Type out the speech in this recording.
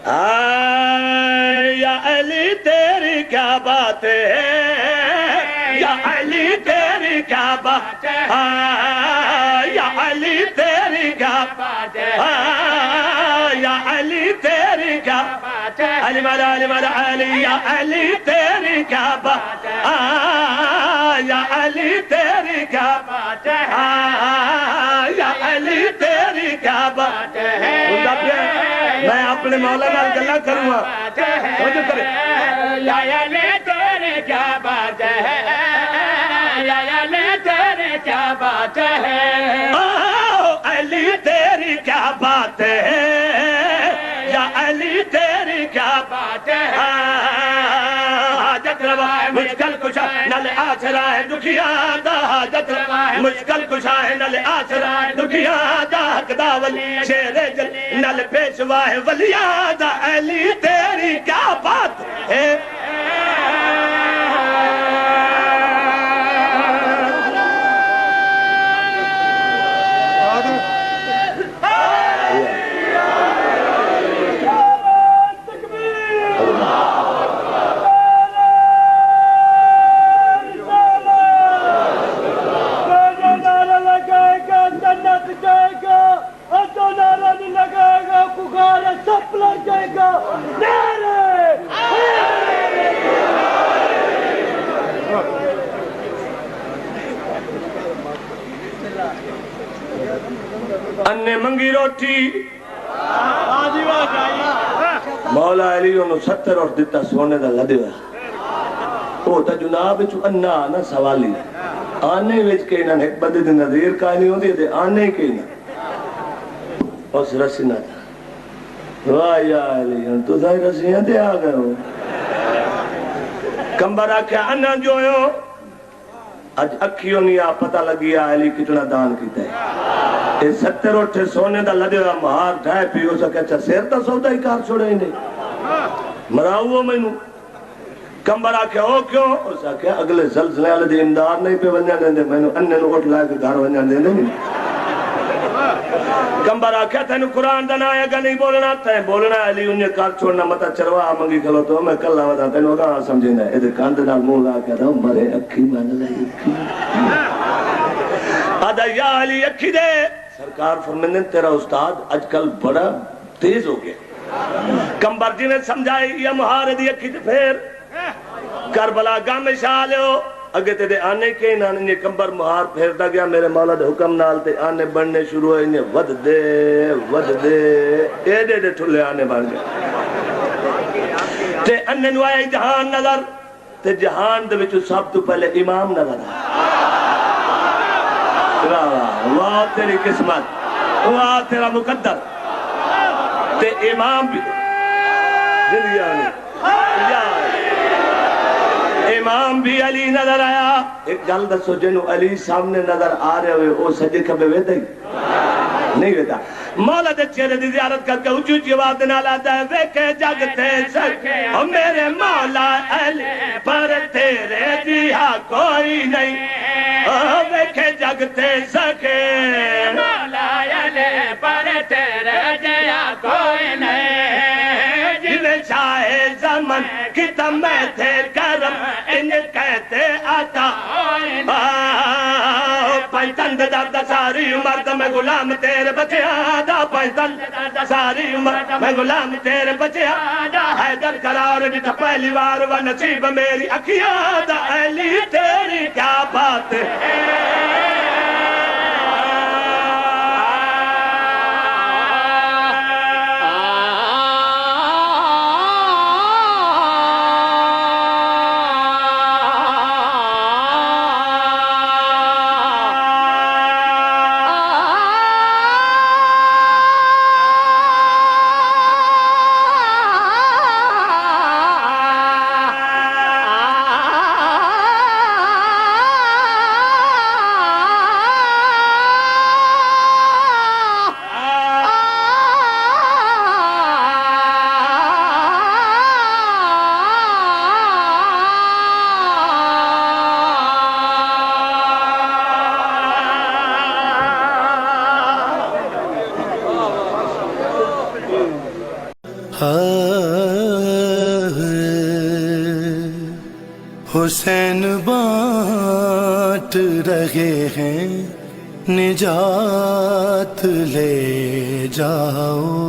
یا علی تیری کیا بات ہے، یا علی تیری کیا بات ہے، یا علی تیری کیا بات ہے، یا علی تیری کیا بات ہے، علی مولا علی مولا علی، یا علی تیری کیا بات ہے، یا علی تیری کیا بات ہے، یا علی تیری کیا بات ہے۔ میں اپنے مولا نال گلا کروں گا، توجہ کرے، یا علی تیری کیا بات ہے، یا علی تیری کیا بات ہے، علی تیری کیا بات ہے، یا علی تیری کیا بات ہے، حاجت روا ہے مشکل کشا نل آسرا ہے دکھیا دا، حاجت روا ہے مشکل کشا ہے نل آسرا ہے دکھیا دا، حق دا ولی شیر جل نل پیشوا ہے ولیاں دا، علی تیری کیا بات ہے۔ اننے منگی روٹی مولا علی انہوں 70 اور دیتا سونے دا لدے ہوا، او تا جناب چو انہ آنا سوالی آنے ویچ کے انہاں ایک بدے دن نظیر کہانی ہوندی ہے آنے کے انہاں اس رسی نہ تھا، واہ یا علی تو سائی رسیاں دے آگئے ہو، کمبر آکھا انہ جو ہو آج اکھیوں نہیں آ پتہ لگیا علی کتنا دان کیتا ہے، 70 اٹھے سونے دا لدے ہوا مہار ڈھائے پی ہو سکے اچھا سیر تا سودا ہی کار چھوڑے ہی نہیں مراؤ میں نو کمبر آکھا ہو کیوں اس آکھا اگلے زلزلے والے دی امداد نہیں پہ ونجا دیں دے میں نو اننے نو اٹھ لائے کہ گھر ونجا دیں دے نہیں کمبر آکھا تینو قرآن دن آیا گا نہیں بولنا تین بولنا علی انہیں کار چھوڑنا متا چروا منگی کھلو تو میں کل لاؤں دا تینو اگا سمجھینا ہے ادھے کاندے نال مولا آکھا دا مرے اکھی مان لئی اکھی آدھا یا علی اکھی دے سرکار فرمندن تیرا استاد آج کل بڑا تیز ہو گیا، کمبر جی نے سمجھائی یا مہارے دی اکھی دے پھر کربلا گاہ میں شالے ہو اگے تے دے آنے کے انہیں کمبر مہار پھیرتا گیا میرے مولا دے حکم نال تے آنے بڑھنے شروع ہوئے انہیں ود دے ایڈے دے ٹھلے آنے بڑھ گئے تے انہیں نوائے جہان نظر تے جہان دے وچو سب تو پہلے امام نظر واہ تیری قسمت واہ تیرا مقدر تے امام بھی زندگی آنے امام بھی علی نظر آیا، ایک گل دسو جنو علی سامنے نظر آ رہے ہوئے او سجے کبھے ویدہ ہی نہیں ویدہ مولا دے چہرے دی زیارت کر کے اچھو جواب دینا لاتا ہے ویکھے جگتے سکے او میرے مولا علی پر تیرے دیا کوئی نہیں، ویکھے جگتے سکے مولا علی پر تیرے دیا کوئی نہیں، جنہیں چاہے زمن کی تمہیں تھے کرم انہیں کہتے آتا پنجتند دردہ ساری عمر دا میں غلام تیرے بچے آدھا پنجتند دردہ ساری عمر دا میں غلام تیرے بچے آدھا حیدر قرار دیتا پہلی بار و نصیب میری اکھیاں دا علی تیری کیا بات ہے۔ حسین بانٹ رہے ہیں، نجات لے جاؤ۔